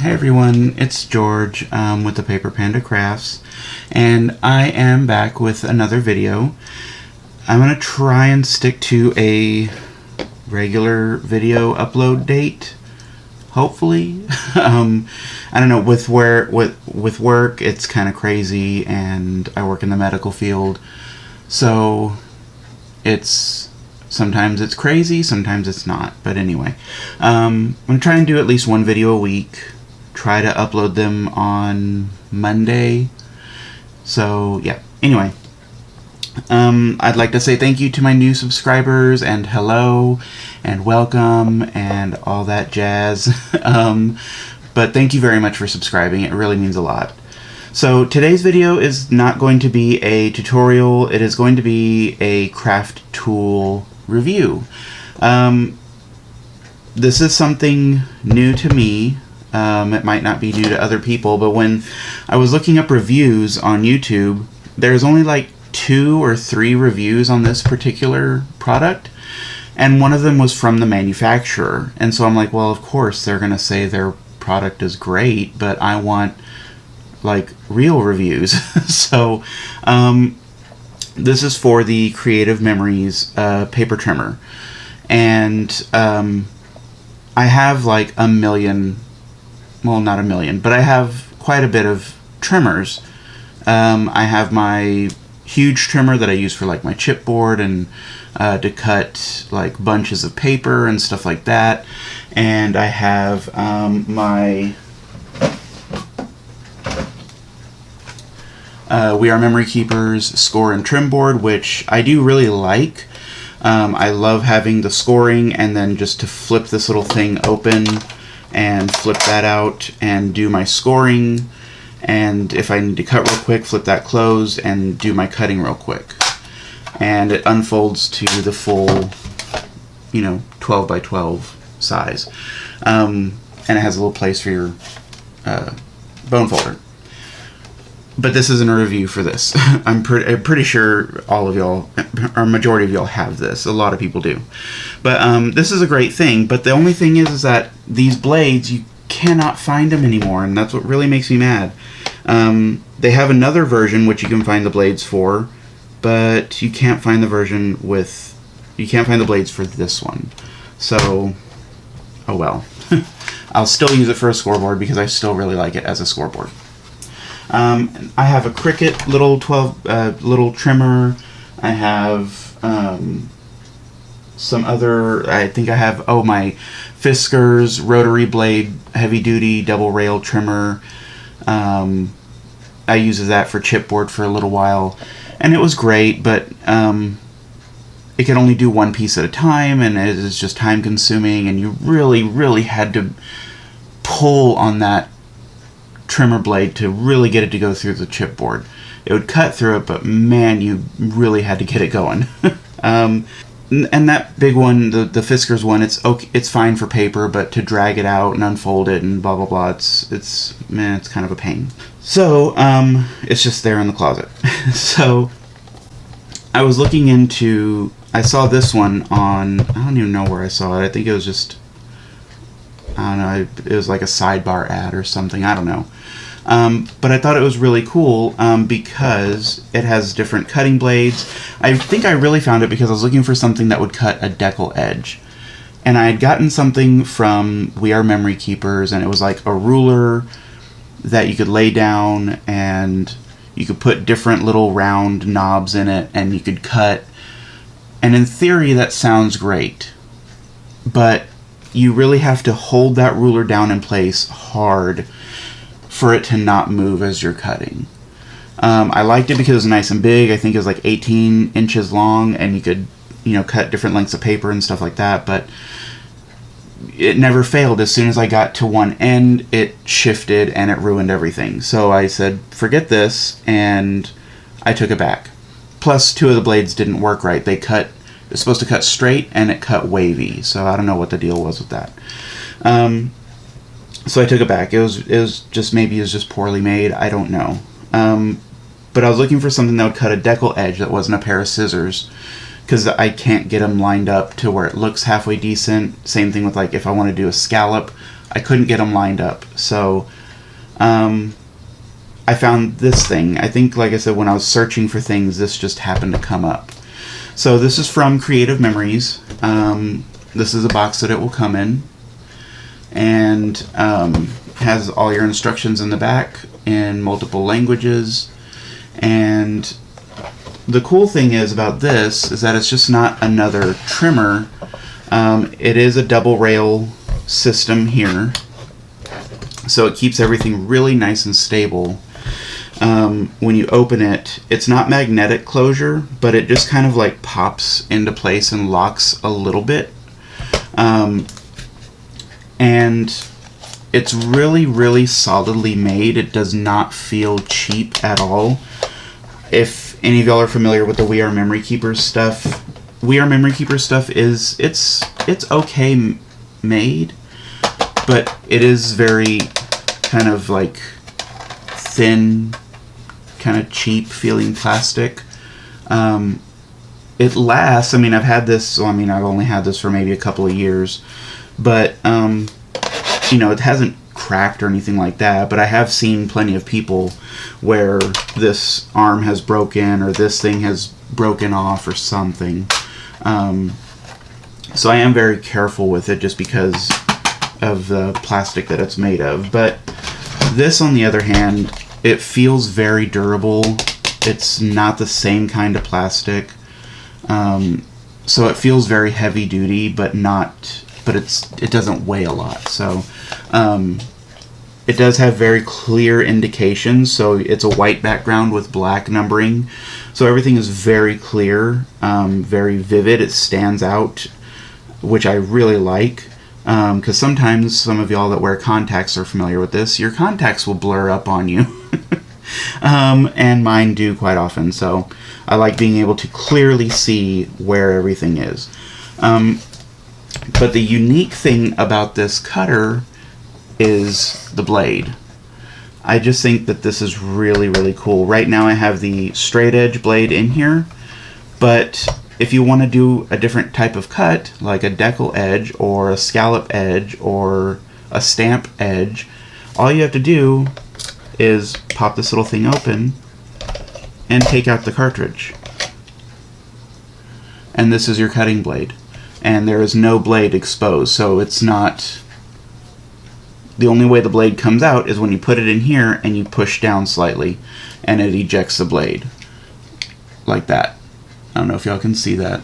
Hey everyone, it's George with the Paper Panda Crafts, and I am back with another video. I'm going to try and stick to a regular video upload date, hopefully. I don't know, with work it's kind of crazy, and I work in the medical field, so sometimes it's crazy, sometimes it's not. But anyway, I'm going to try and do at least one video a week. Try to upload them on Monday. So yeah, anyway, I'd like to say thank you to my new subscribers, and hello and welcome and all that jazz. But thank you very much for subscribing. It really means a lot. So today's video is not going to be a tutorial. It is going to be a craft tool review. This is something new to me. It might not be new to other people, but when I was looking up reviews on YouTube, there's only like 2 or 3 reviews on this particular product, and one of them was from the manufacturer. And so I'm like, well, of course they're gonna say their product is great, but I want like real reviews. So this is for the Creative Memories paper trimmer, and I have like a million, well, not a million, but I have quite a bit of trimmers. I have my huge trimmer that I use for like my chipboard and to cut like bunches of paper and stuff like that. And I have my We Are Memory Keepers score and trim board, which I do really like. I love having the scoring, and then just to flip this little thing open and flip that out and do my scoring, and if I need to cut real quick, flip that closed and do my cutting real quick. And it unfolds to the full, 12 by 12 size. And it has a little place for your bone folder. But this isn't a review for this. I'm pretty sure all of y'all, or majority of y'all, have this. A lot of people do. But this is a great thing. But the only thing is that these blades, you cannot find them anymore, and that's what really makes me mad. They have another version which you can find the blades for, but you can't find the version with, you can't find the blades for this one. So, oh well. I'll still use it for a scoreboard because I still really like it as a scoreboard. I have a Cricut little little trimmer. I have some other, I think I have, my Fiskars rotary blade heavy duty double rail trimmer. I used that for chipboard for a little while, and it was great, but it could only do one piece at a time, and it is just time consuming, and you really had to pull on that trimmer blade to really get it to go through the chipboard. It would cut through it, but man, you really had to get it going. And that big one, the Fiskars one, it's okay, it's fine for paper, but to drag it out and unfold it and blah blah blah, it's kind of a pain. So it's just there in the closet. So I was looking into, I saw this one on, I don't even know where I saw it. I think it was just, I don't know, it was like a sidebar ad or something, I don't know. But I thought it was really cool because it has different cutting blades. I think I really found it because I was looking for something that would cut a decal edge. And I had gotten something from We Are Memory Keepers, and it was like a ruler that you could lay down, and you could put different little round knobs in it, and you could cut. And in theory, that sounds great. But you really have to hold that ruler down in place hard for it to not move as you're cutting. I liked it because it was nice and big. I think it was like 18 inches long, and you could, cut different lengths of paper and stuff like that, but it never failed. As soon as I got to one end, it shifted and it ruined everything. So I said, forget this, and I took it back. Plus, 2 of the blades didn't work right. It's supposed to cut straight, and it cut wavy, so I don't know what the deal was with that. So I took it back. It was just poorly made. I don't know. But I was looking for something that would cut a decal edge that wasn't a pair of scissors, because I can't get them lined up to where it looks halfway decent. Same thing with like if I want to do a scallop, I couldn't get them lined up. So I found this thing. I think, like I said, when I was searching for things, this just happened to come up. So this is from Creative Memories. This is a box that it will come in, and has all your instructions in the back in multiple languages. And the cool thing is about this is that it's just not another trimmer. It is a double rail system here, so it keeps everything really nice and stable. When you open it, it's not magnetic closure, but it just kind of like pops into place and locks a little bit. And it's really, really solidly made. It does not feel cheap at all. If any of y'all are familiar with the We Are Memory Keepers stuff, We Are Memory Keepers stuff is, it's okay made, but it is very kind of like thin, kind of cheap feeling plastic. It lasts. I mean, I've had this, well, I mean, I've only had this for maybe a couple of years, but you know, it hasn't cracked or anything like that, but I have seen plenty of people where this arm has broken or this thing has broken off or something. So I am very careful with it just because of the plastic that it's made of. But this, on the other hand, it feels very durable. It's not the same kind of plastic. So it feels very heavy duty, but it doesn't weigh a lot. So it does have very clear indications. So it's a white background with black numbering. So everything is very clear, very vivid. It stands out, which I really like. Because sometimes some of y'all that wear contacts are familiar with this. Your contacts will blur up on you. And mine do quite often. So I like being able to clearly see where everything is. But the unique thing about this cutter is the blade. I just think that this is really, really cool. Right now I have the straight edge blade in here, but if you want to do a different type of cut, like a decal edge or a scallop edge or a stamp edge, all you have to do is pop this little thing open and take out the cartridge. And this is your cutting blade. And there is no blade exposed, so it's not... The only way the blade comes out is when you put it in here and you push down slightly, and it ejects the blade. Like that. I don't know if y'all can see that.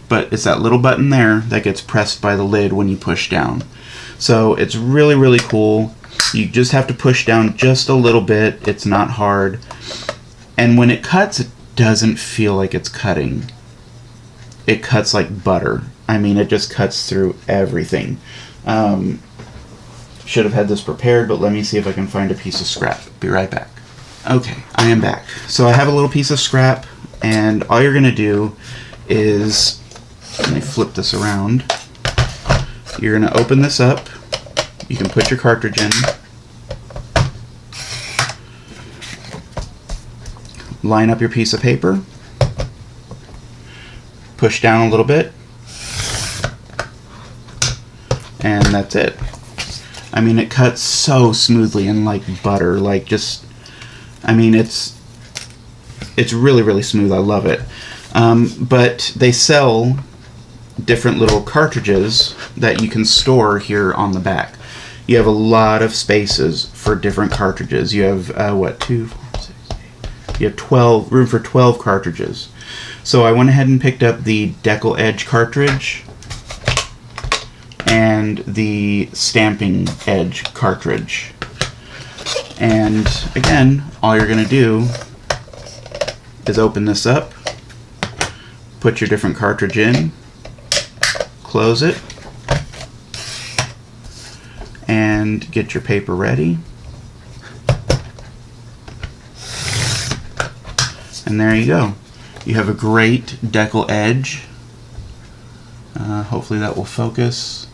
But it's that little button there that gets pressed by the lid when you push down. So it's really, really cool. You just have to push down just a little bit. It's not hard. And when it cuts, it doesn't feel like it's cutting. It cuts like butter. I mean, it just cuts through everything. Should have had this prepared, but let me see if I can find a piece of scrap. Be right back. Okay, I am back. So I have a little piece of scrap, and all you're going to do is, let me flip this around. You're going to open this up. You can put your cartridge in. Line up your piece of paper. Push down a little bit. And that's it. I mean, it cuts so smoothly and like butter. Like just, I mean, it's really, really smooth. I love it. But they sell different little cartridges that you can store here on the back. You have a lot of spaces for different cartridges. You have, what, 2, 4, 6, 8. You have room for 12 cartridges. So I went ahead and picked up the decal edge cartridge and the stamping edge cartridge. And again, all you're going to do is open this up, put your different cartridge in, close it, and get your paper ready. And there you go. You have a great decal edge. Hopefully that will focus.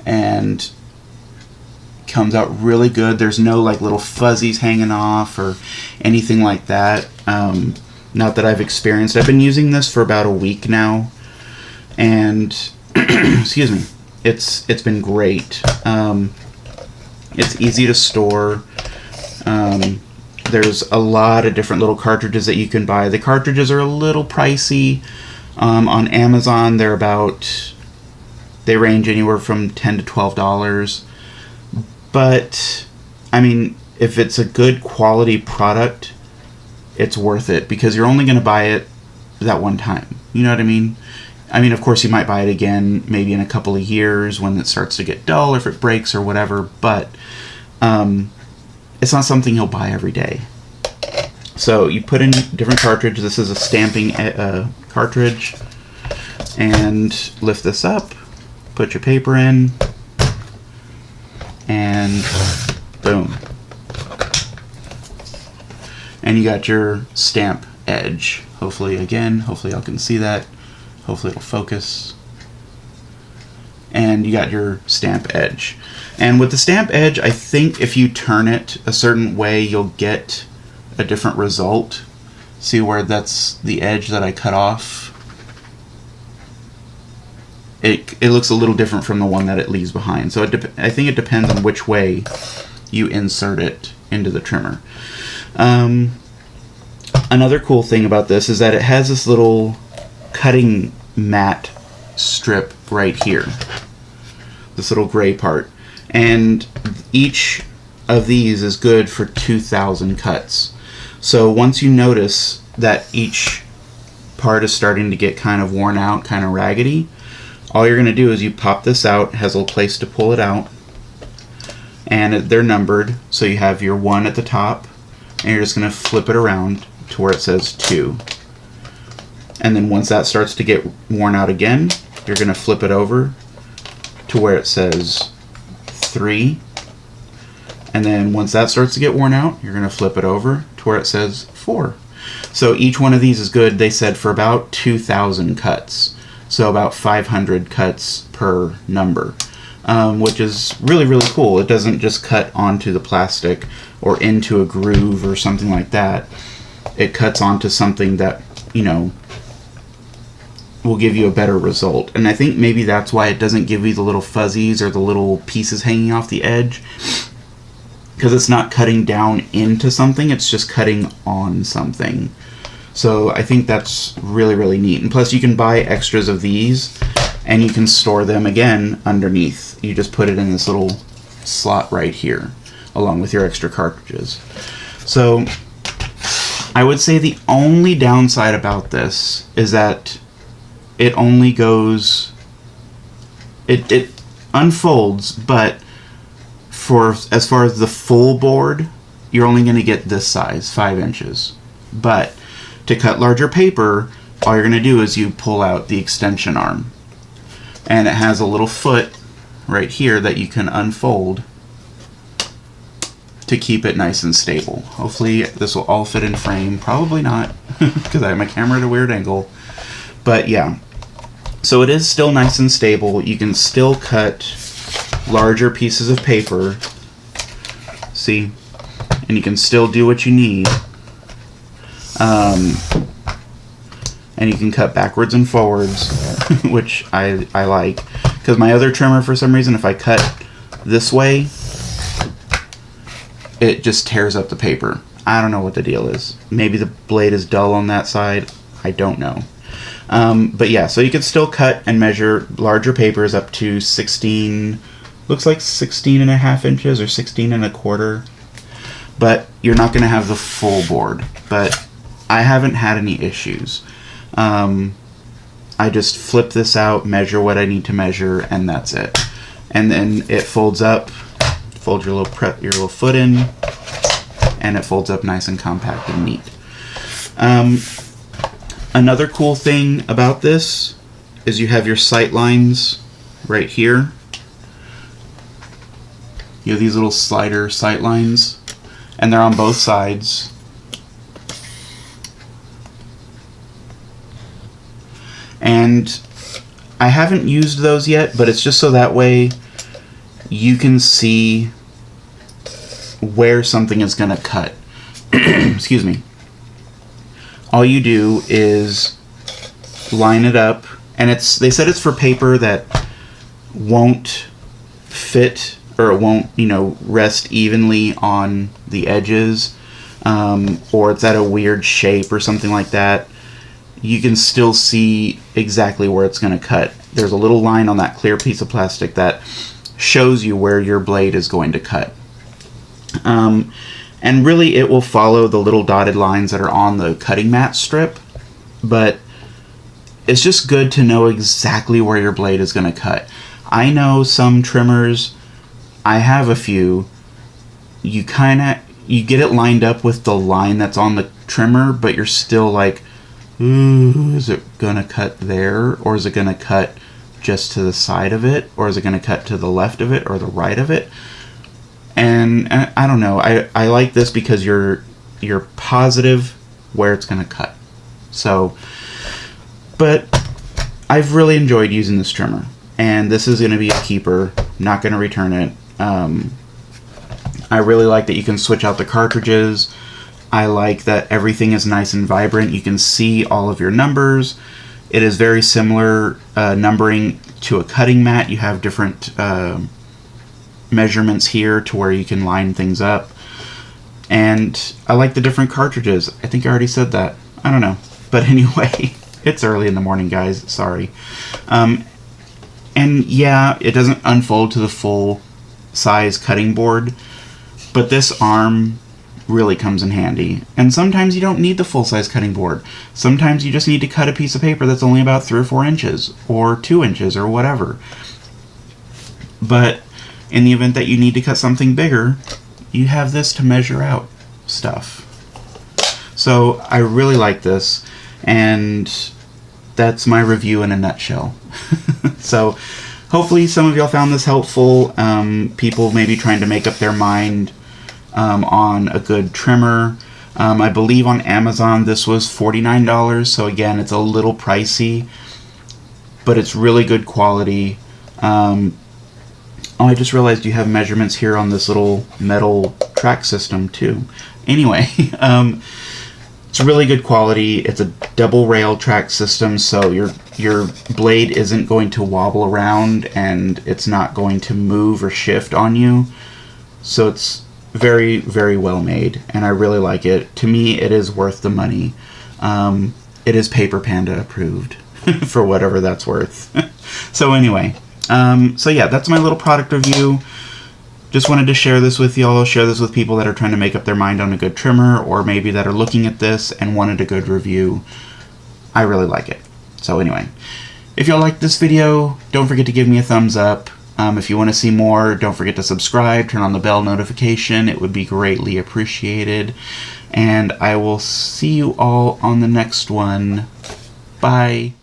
And comes out really good. There's no like little fuzzies hanging off or anything like that. Not that I've experienced. I've been using this for about a week now, and excuse me, it's been great. It's easy to store. There's a lot of different little cartridges that you can buy. The cartridges are a little pricey. On Amazon, they range anywhere from $10 to $12. But, I mean, if it's a good quality product, it's worth it, because you're only going to buy it that one time. You know what I mean? I mean, of course, you might buy it again maybe in a couple of years when it starts to get dull or if it breaks or whatever, but it's not something you'll buy every day. So you put in different cartridges. This is a stamping cartridge. And lift this up, put your paper in, and boom. And you got your stamp edge. Hopefully y'all can see that. Hopefully it'll focus. And you got your stamp edge. And with the stamp edge, I think if you turn it a certain way, you'll get a different result. See where that's the edge that I cut off? It looks a little different from the one that it leaves behind. So I think it depends on which way you insert it into the trimmer. Another cool thing about this is that it has this little cutting mat strip right here. This little gray part. And each of these is good for 2,000 cuts. So once you notice that each part is starting to get kind of worn out, kind of raggedy, all you're going to do is you pop this out. It has a little place to pull it out, and they're numbered, so you have your 1 at the top, and you're just going to flip it around to where it says 2. And then once that starts to get worn out again, you're going to flip it over to where it says 3. And then once that starts to get worn out, you're going to flip it over to where it says 4. So each one of these is good, they said, for about 2,000 cuts. So about 500 cuts per number, which is really, really cool. It doesn't just cut onto the plastic or into a groove or something like that. It cuts onto something that, you know, will give you a better result. And I think maybe that's why it doesn't give you the little fuzzies or the little pieces hanging off the edge, because it's not cutting down into something, it's just cutting on something. So I think that's really, really neat. And plus you can buy extras of these and you can store them again underneath. You just put it in this little slot right here along with your extra cartridges. So I would say the only downside about this is that it only goes, it unfolds, but for as far as the full board, you're only going to get this size, 5 inches. But to cut larger paper, all you're going to do is you pull out the extension arm. And it has a little foot right here that you can unfold to keep it nice and stable. Hopefully this will all fit in frame. Probably not, because I have my camera at a weird angle. But yeah, so it is still nice and stable. You can still cut larger pieces of paper. See? And you can still do what you need. And you can cut backwards and forwards, which I like. Because my other trimmer, for some reason, if I cut this way, it just tears up the paper. I don't know what the deal is. Maybe the blade is dull on that side. I don't know. But yeah, so you can still cut and measure larger papers up to 16, looks like 16 and a half inches or 16 and a quarter. But you're not going to have the full board. But I haven't had any issues. I just flip this out, measure what I need to measure, and that's it. And then it folds up. Fold your little foot in, and it folds up nice and compact and neat. Another cool thing about this is you have your sight lines right here. You have these little slider sight lines, and they're on both sides. And I haven't used those yet, but it's just so that way you can see where something is going to cut. Excuse me. All you do is line it up, and they said it's for paper that won't fit, or it won't, rest evenly on the edges, or it's at a weird shape or something like that. You can still see exactly where it's going to cut. There's a little line on that clear piece of plastic that shows you where your blade is going to cut. And really it will follow the little dotted lines that are on the cutting mat strip, but it's just good to know exactly where your blade is going to cut. I know some trimmers, I have a few, you get it lined up with the line that's on the trimmer, but you're still like, ooh, is it going to cut there? Or is it going to cut just to the side of it? Or is it going to cut to the left of it or the right of it? And I don't know. I like this because you're positive where it's going to cut. So, but I've really enjoyed using this trimmer. And this is going to be a keeper. I'm not going to return it. I really like that you can switch out the cartridges. I like that everything is nice and vibrant. You can see all of your numbers. It is very similar numbering to a cutting mat. You have different measurements here to where you can line things up. And I like the different cartridges. I think I already said that. I don't know. But anyway, it's early in the morning, guys. Sorry. And yeah, it doesn't unfold to the full size cutting board, but this arm really comes in handy. And sometimes you don't need the full-size cutting board. Sometimes you just need to cut a piece of paper that's only about 3 or 4 inches, or 2 inches, or whatever. But in the event that you need to cut something bigger, you have this to measure out stuff. So I really like this, and that's my review in a nutshell. So hopefully some of y'all found this helpful. People maybe trying to make up their mind on a good trimmer. I believe on Amazon this was $49, so again, it's a little pricey, but it's really good quality. Oh, I just realized you have measurements here on this little metal track system too. Anyway, it's really good quality. It's a double rail track system, so your blade isn't going to wobble around and it's not going to move or shift on you. So it's very, very well made, and I really like it. To me, it is worth the money. It is Paper Panda approved for whatever that's worth. So anyway, so yeah, that's my little product review. Just wanted to share this with y'all, share this with people that are trying to make up their mind on a good trimmer, or maybe that are looking at this and wanted a good review. I really like it. So anyway, if y'all like this video, don't forget to give me a thumbs up. If you want to see more, don't forget to subscribe, turn on the bell notification. It would be greatly appreciated. And I will see you all on the next one. Bye.